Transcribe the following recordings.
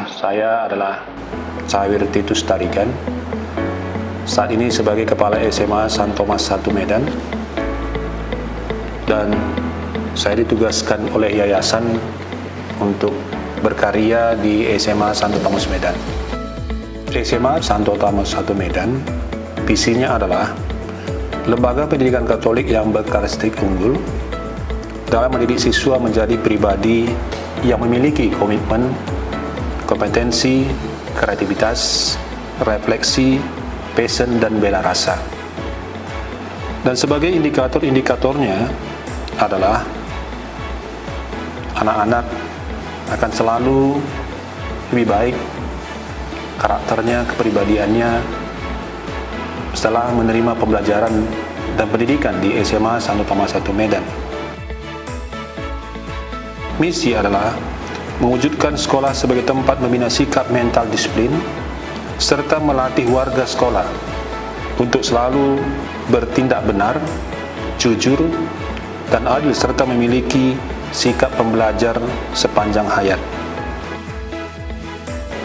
Saya adalah Cawir Titus Tarigan, saat ini sebagai Kepala SMA San Thomas 1 Medan, dan saya ditugaskan oleh yayasan untuk berkarya di SMA Santo Thomas Medan. SMA Santo Thomas 1 Medan, visinya adalah lembaga pendidikan Katolik yang berkarakteristik unggul dalam mendidik siswa menjadi pribadi yang memiliki komitmen, kompetensi, kreativitas, refleksi, passion, dan bela rasa. Dan sebagai indikator-indikatornya adalah anak-anak akan selalu lebih baik karakternya, kepribadiannya setelah menerima pembelajaran dan pendidikan di SMA Santo Thomas 1 Medan. Misi adalah mewujudkan sekolah sebagai tempat membina sikap mental disiplin serta melatih warga sekolah untuk selalu bertindak benar, jujur, dan adil serta memiliki sikap pembelajar sepanjang hayat.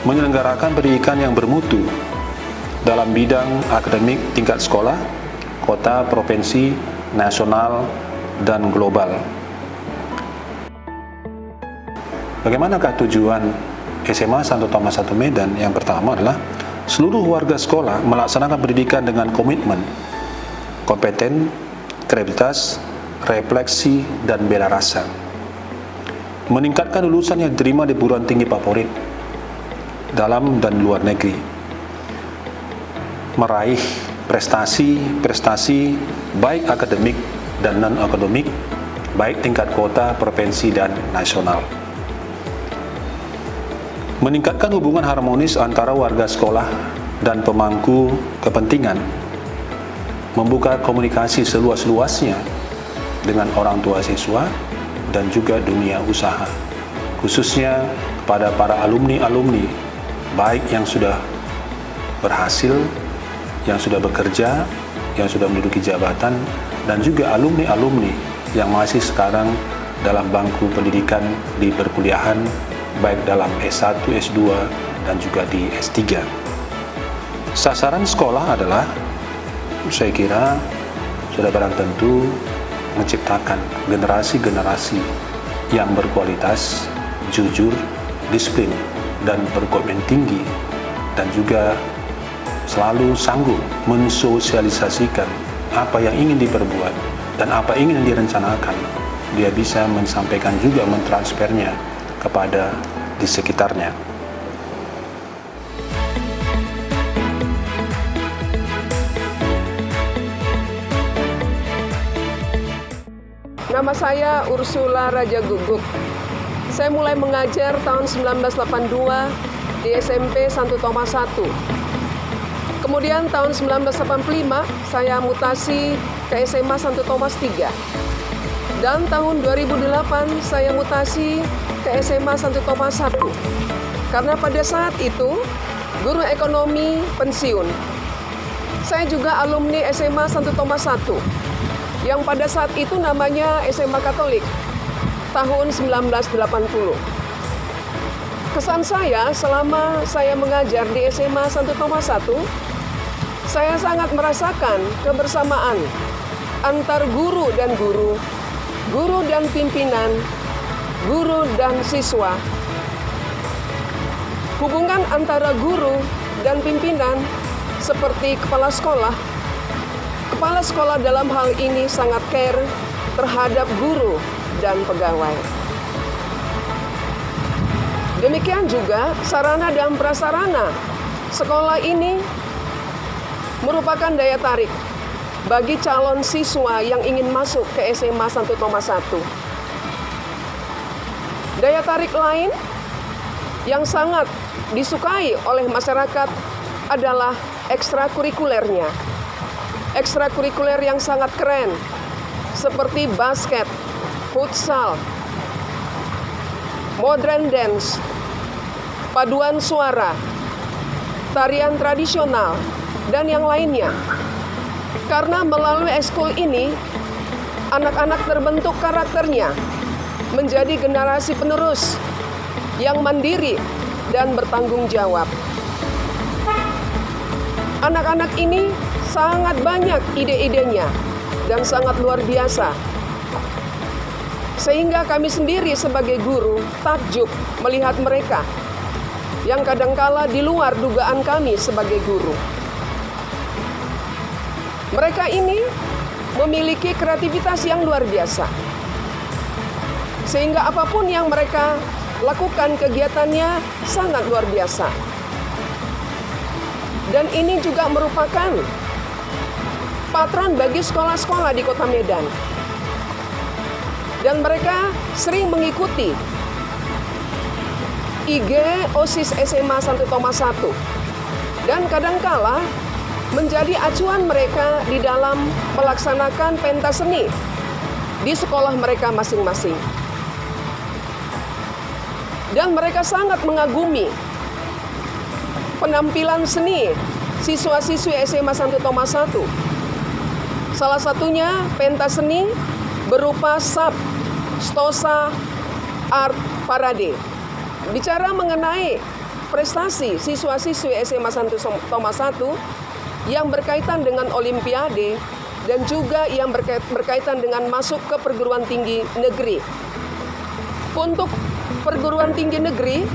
Menyelenggarakan pendidikan yang bermutu dalam bidang akademik tingkat sekolah, kota, provinsi, nasional, dan global. Bagaimanakah tujuan SMA Santo Thomas 1 Medan? Yang pertama adalah seluruh warga sekolah melaksanakan pendidikan dengan komitmen, kompeten, kreativitas, refleksi, dan bela rasa. Meningkatkan lulusan yang diterima di perguruan tinggi favorit dalam dan luar negeri. Meraih prestasi baik akademik dan non-akademik, baik tingkat kota, provinsi, dan nasional. Meningkatkan hubungan harmonis antara warga sekolah dan pemangku kepentingan. Membuka komunikasi seluas-luasnya dengan orang tua siswa dan juga dunia usaha, khususnya kepada para alumni-alumni, baik yang sudah berhasil, yang sudah bekerja, yang sudah menduduki jabatan, dan juga alumni-alumni yang masih sekarang dalam bangku pendidikan di perkuliahan, baik dalam S1, S2, dan juga di S3. Sasaran sekolah adalah, saya kira, sudah barang tentu menciptakan generasi-generasi yang berkualitas, jujur, disiplin, dan berkomitmen tinggi, dan juga selalu sanggup mensosialisasikan apa yang ingin diperbuat dan apa yang ingin direncanakan. Dia bisa menyampaikan juga, mentransfernya kepada di sekitarnya. Nama saya Ursula Raja Guguk. Saya mulai mengajar tahun 1982 di SMP Santo Thomas 1. Kemudian tahun 1985 saya mutasi ke SMA Santo Thomas 3. Dan tahun 2008 saya mutasi ke SMA Santo Thomas 1. Karena pada saat itu guru ekonomi pensiun. Saya juga alumni SMA Santo Thomas 1. Yang pada saat itu namanya SMA Katolik, tahun 1980. Kesan saya selama saya mengajar di SMA Santo Thomas 1, saya sangat merasakan kebersamaan antar guru dan guru, guru dan pimpinan, guru dan siswa. Hubungan antara guru dan pimpinan seperti kepala sekolah dalam hal ini sangat care terhadap guru dan pegawai. Demikian juga sarana dan prasarana sekolah ini merupakan daya tarik bagi calon siswa yang ingin masuk ke SMA Santo Thomas 1. Daya tarik lain yang sangat disukai oleh masyarakat adalah ekstrakurikulernya. Ekstrakurikuler yang sangat keren, seperti basket, futsal, modern dance, paduan suara, tarian tradisional, dan yang lainnya. Karena melalui ekskul ini, anak-anak terbentuk karakternya menjadi generasi penerus yang mandiri dan bertanggung jawab. Anak-anak ini sangat banyak ide-idenya dan sangat luar biasa. Sehingga kami sendiri sebagai guru takjub melihat mereka yang kadangkala di luar dugaan kami sebagai guru. Mereka ini memiliki kreativitas yang luar biasa. Sehingga apapun yang mereka lakukan kegiatannya sangat luar biasa. Dan ini juga merupakan patron bagi sekolah-sekolah di Kota Medan. Dan mereka sering mengikuti IG OSIS SMA Santo Thomas I. Dan kadangkala menjadi acuan mereka di dalam melaksanakan pentas seni di sekolah mereka masing-masing. Dan mereka sangat mengagumi penampilan seni siswa-siswi SMA Santo Thomas I. Salah satunya pentas seni berupa SAP, Stosa Art Parade. Bicara mengenai prestasi siswa-siswi SMA Santo Thomas I yang berkaitan dengan Olimpiade dan juga yang berkaitan dengan masuk ke perguruan tinggi negeri. Untuk perguruan tinggi negeri,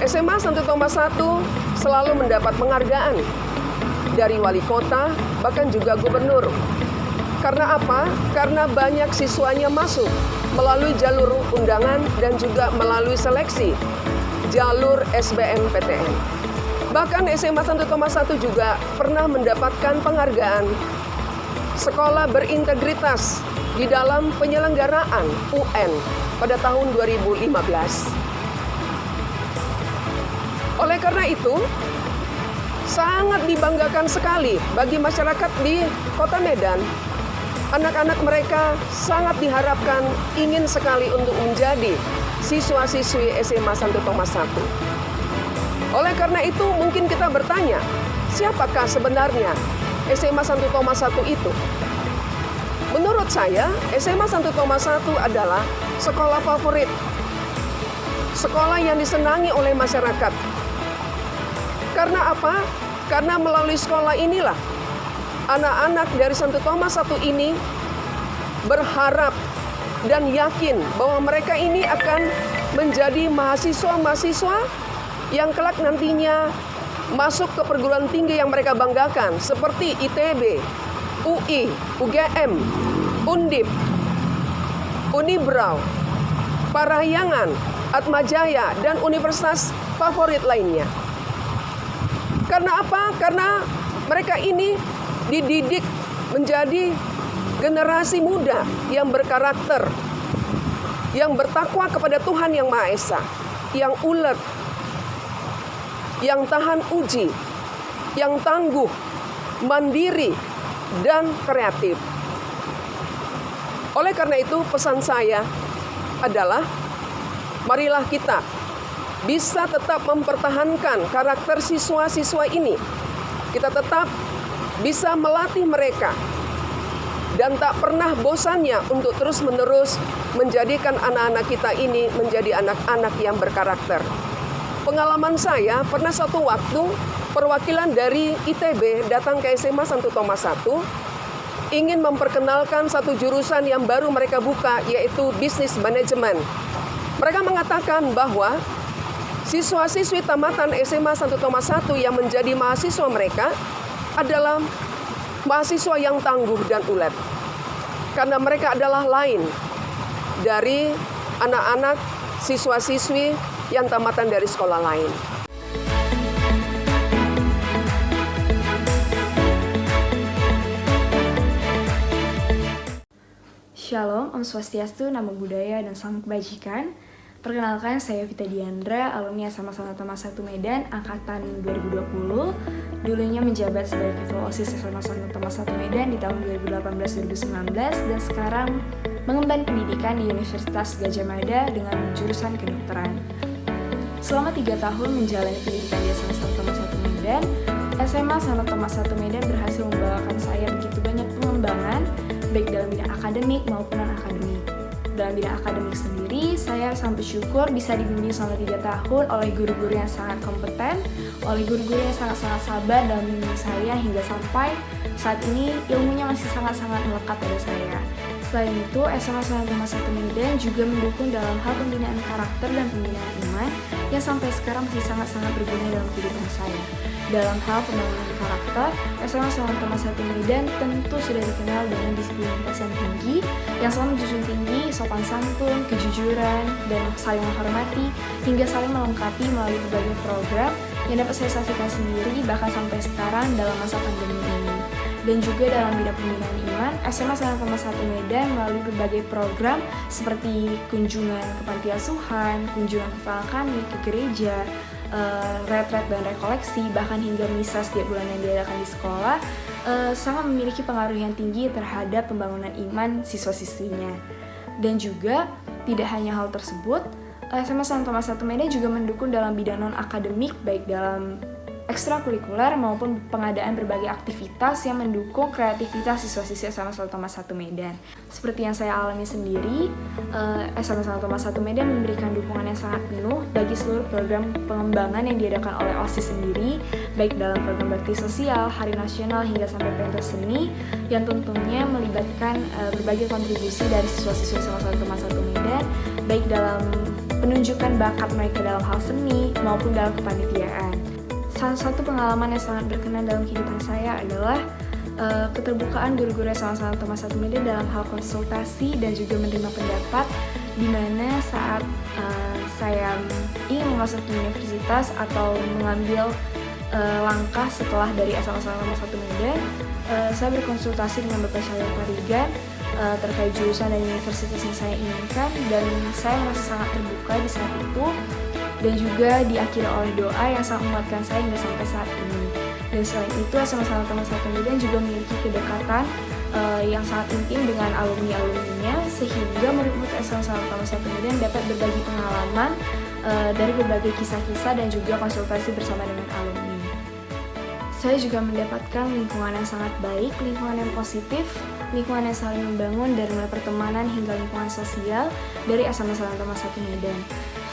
SMA Santo Thomas I selalu mendapat penghargaan dari wali kota, bahkan juga gubernur. Karena apa? Karena banyak siswanya masuk melalui jalur undangan dan juga melalui seleksi jalur SBMPTN. Bahkan SMA Santo Thomas I juga pernah mendapatkan penghargaan sekolah berintegritas di dalam penyelenggaraan UN pada tahun 2015. Oleh karena itu, sangat dibanggakan sekali bagi masyarakat di Kota Medan. Anak-anak mereka sangat diharapkan ingin sekali untuk menjadi siswa-siswi SMA Santo Thomas I. Oleh karena itu, mungkin kita bertanya, siapakah sebenarnya SMA Santo Thomas I itu? Menurut saya, SMA Santo Thomas I adalah sekolah favorit, sekolah yang disenangi oleh masyarakat. Karena apa? Karena melalui sekolah inilah anak-anak dari Santo Thomas I ini berharap dan yakin bahwa mereka ini akan menjadi mahasiswa-mahasiswa yang kelak nantinya masuk ke perguruan tinggi yang mereka banggakan seperti ITB, UI, UGM, Undip, Unibrau, Parahyangan, Atmajaya, dan universitas favorit lainnya. Karena apa? Karena mereka ini dididik menjadi generasi muda yang berkarakter, yang bertakwa kepada Tuhan Yang Maha Esa, yang ulet, yang tahan uji, yang tangguh, mandiri, dan kreatif. Oleh karena itu, pesan saya adalah marilah kita bisa tetap mempertahankan karakter siswa-siswa ini. Kita tetap bisa melatih mereka dan tak pernah bosannya untuk terus-menerus menjadikan anak-anak kita ini menjadi anak-anak yang berkarakter. Pengalaman saya, pernah suatu waktu perwakilan dari ITB datang ke SMA Santo Thomas I ingin memperkenalkan satu jurusan yang baru mereka buka, yaitu Business Management. Mereka mengatakan bahwa siswa-siswi tamatan SMA Santo Thomas I yang menjadi mahasiswa mereka adalah mahasiswa yang tangguh dan ulet. Karena mereka adalah lain dari anak-anak siswa-siswi yang tamatan dari sekolah lain. Shalom, Om Swastiastu, Namo Buddhaya, dan Salam Kebajikan. Perkenalkan, saya Vita Diandra, alumni SMA Santo Thomas I Medan, angkatan 2020. Dulunya menjabat sebagai Ketua OSIS SMA Santo Thomas I Medan di tahun 2018-2019, dan sekarang mengemban pendidikan di Universitas Gadjah Mada dengan jurusan kedokteran. Selama 3 tahun menjalani pendidikan di SMA Santo Thomas I Medan, SMA Santo Thomas I Medan berhasil membawakan saya begitu banyak pengembangan, baik dalam bidang akademik maupun non-akademik. dalam bidang akademik sendiri, saya sangat bersyukur bisa dibimbing selama 3 tahun oleh guru-guru yang sangat kompeten, oleh guru-guru yang sangat-sangat sabar dalam membimbing saya hingga sampai saat ini ilmunya masih sangat-sangat melekat pada saya. Selain itu, SMA Sanatama 1 Medan juga mendukung dalam hal pembinaan karakter dan pembinaan iman yang sampai sekarang masih sangat-sangat berguna dalam kehidupan saya. Dalam hal pembangunan karakter, SMA Sanatama 1 Medan tentu sudah dikenal dengan disiplinitas yang tinggi, yang selalu menjunjung tinggi sopan santun, kejujuran, dan saling menghormati, hingga saling melengkapi melalui berbagai program yang dapat saya saksikan sendiri bahkan sampai sekarang dalam masa pandemi ini. Dan juga dalam bidang pembinaan iman, SMA Sanatama 1 Medan melalui berbagai program seperti kunjungan ke panti asuhan, kunjungan ke Falakani, ke gereja, retret dan rekoleksi, bahkan hingga misa setiap bulan yang diadakan di sekolah, sangat memiliki pengaruh yang tinggi terhadap pembangunan iman siswa-siswinya. Dan juga tidak hanya hal tersebut, SMA Sanatama 1 Medan juga mendukung dalam bidang non-akademik baik dalam ekstrakurikuler maupun pengadaan berbagai aktivitas yang mendukung kreativitas siswa-siswi SMA Sanatama 1 Medan. Seperti yang saya alami sendiri, SMA Sanatama 1 Medan memberikan dukungan yang sangat penuh bagi seluruh program pengembangan yang diadakan oleh OSIS sendiri, baik dalam program bakti sosial, hari nasional, hingga sampai pentas seni, yang tentunya melibatkan berbagai kontribusi dari siswa-siswi SMA Sanatama 1 Medan, baik dalam penunjukan bakat mereka dalam hal seni maupun dalam kepanitiaan. Salah satu pengalaman yang sangat berkenan dalam kehidupan saya adalah keterbukaan guru-guru SMA Sanatama 1 Medan dalam hal konsultasi dan juga menerima pendapat, di mana saat saya ingin memasuki universitas atau mengambil langkah setelah dari SMA Sanatama 1 Medan, saya berkonsultasi dengan Bapak Syawir Parigan terkait jurusan dan universitas yang saya inginkan, dan saya merasa sangat terbuka di saat itu, dan juga diakhiri oleh doa yang sangat menguatkan saya hingga sampai saat ini. Dan selain itu, SMA Sanatama 1 Medan juga memiliki kedekatan yang sangat intim dengan alumni-alumninya, sehingga murid-murid SMA Sanatama 1 Medan dapat berbagi pengalaman dari berbagai kisah-kisah dan juga konsultasi bersama dengan alumni. Saya juga mendapatkan lingkungan yang sangat baik, lingkungan yang positif, lingkungan yang saling membangun dari mulai pertemanan hingga lingkungan sosial dari SMA Sanatama 1 Medan.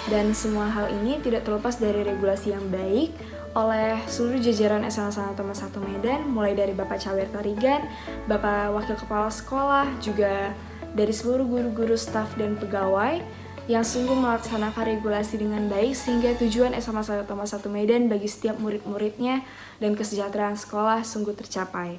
Dan semua hal ini tidak terlepas dari regulasi yang baik oleh seluruh jajaran SMA Sanatama 1 Medan, mulai dari Bapak Syawir Parigan, Bapak Wakil Kepala Sekolah, juga dari seluruh guru-guru, staf, dan pegawai yang sungguh melaksanakan regulasi dengan baik sehingga tujuan SMA Sanatama 1 Medan bagi setiap murid-muridnya dan kesejahteraan sekolah sungguh tercapai.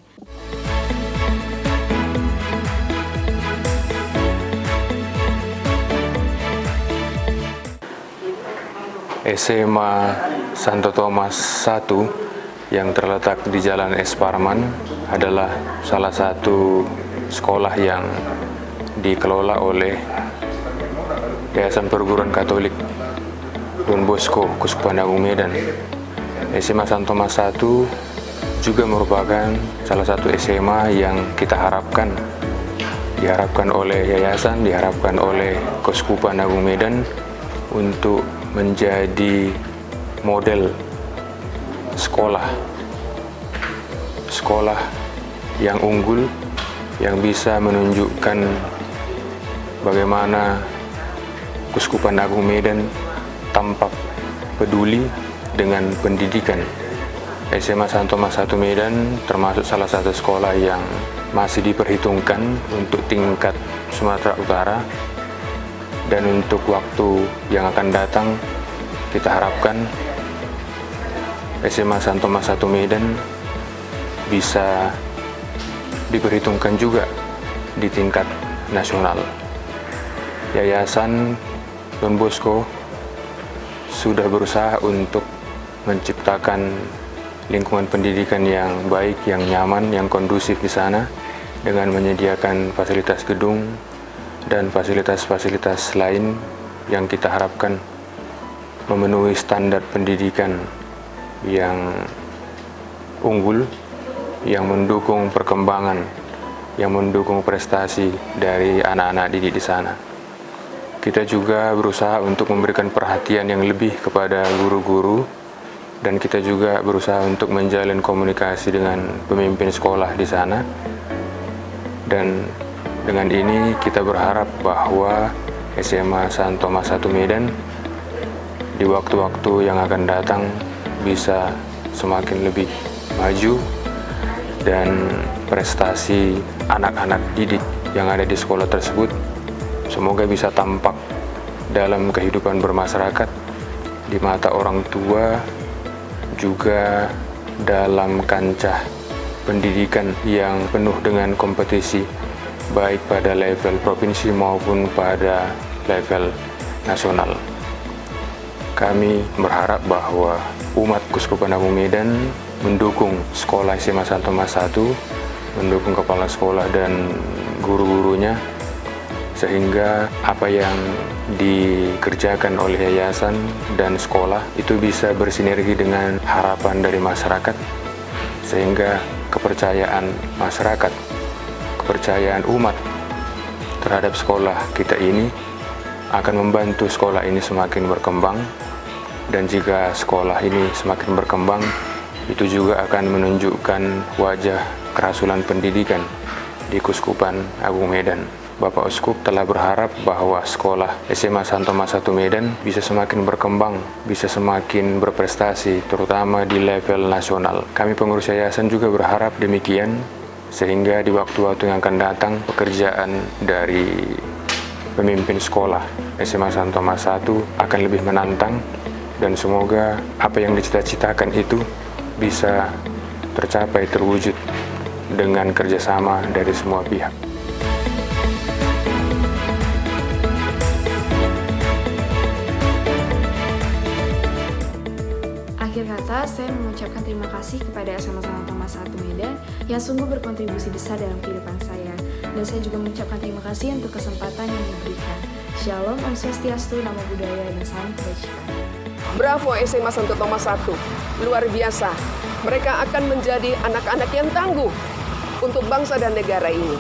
SMA Santo Thomas 1 yang terletak di Jalan Es Parman adalah salah satu sekolah yang dikelola oleh Yayasan Perguruan Katolik Don Bosco, Keuskupan Agung Medan. SMA Santo Thomas 1 juga merupakan salah satu SMA yang kita diharapkan oleh yayasan, diharapkan oleh Keuskupan Agung Medan untuk menjadi model sekolah yang unggul, yang bisa menunjukkan bagaimana Keuskupan Agung Medan tampak peduli dengan pendidikan. SMA Santo Thomas 1 Medan termasuk salah satu sekolah yang masih diperhitungkan untuk tingkat Sumatera Utara. Dan untuk waktu yang akan datang, kita harapkan SMA Santo Thomas 1 Medan bisa diperhitungkan juga di tingkat nasional. Yayasan Don Bosco sudah berusaha untuk menciptakan lingkungan pendidikan yang baik, yang nyaman, yang kondusif di sana dengan menyediakan fasilitas gedung dan fasilitas-fasilitas lain yang kita harapkan memenuhi standar pendidikan yang unggul, yang mendukung perkembangan, yang mendukung prestasi dari anak-anak didik di sana. Kita juga berusaha untuk memberikan perhatian yang lebih kepada guru-guru, dan kita juga berusaha untuk menjalin komunikasi dengan pemimpin sekolah di sana. Dan Dengan ini kita berharap bahwa SMA Santo Tomas I Medan di waktu-waktu yang akan datang bisa semakin lebih maju dan prestasi anak-anak didik yang ada di sekolah tersebut semoga bisa tampak dalam kehidupan bermasyarakat di mata orang tua, juga dalam kancah pendidikan yang penuh dengan kompetisi baik pada level provinsi maupun pada level nasional. Kami berharap bahwa umat Kuskupan Agung Medan mendukung sekolah SMA Santo Tomas I, mendukung kepala sekolah dan guru-gurunya, sehingga apa yang dikerjakan oleh yayasan dan sekolah itu bisa bersinergi dengan harapan dari masyarakat, sehingga kepercayaan masyarakat, kepercayaan umat terhadap sekolah kita ini akan membantu sekolah ini semakin berkembang. Dan jika sekolah ini semakin berkembang, itu juga akan menunjukkan wajah kerasulan pendidikan di Kuskupan Agung Medan. Bapak Uskup telah berharap bahwa sekolah SMA Santo Tomas I Medan bisa semakin berkembang, bisa semakin berprestasi, terutama di level nasional. Kami pengurus yayasan juga berharap demikian, sehingga di waktu-waktu yang akan datang, pekerjaan dari pemimpin sekolah SMA Santo Tomas I akan lebih menantang, dan semoga apa yang dicita-citakan itu bisa tercapai, terwujud dengan kerjasama dari semua pihak. Akhir kata, saya mengucapkan terima kasih kepada SMA Santo Tomas I Medan yang sungguh berkontribusi besar dalam kehidupan saya. Dan saya juga mengucapkan terima kasih untuk kesempatan yang diberikan. Shalom, Om Swastiastu, Namo Buddhaya, dan Salam Kebajikan. Bravo SMA Santo Tomas I, luar biasa. Mereka akan menjadi anak-anak yang tangguh untuk bangsa dan negara ini.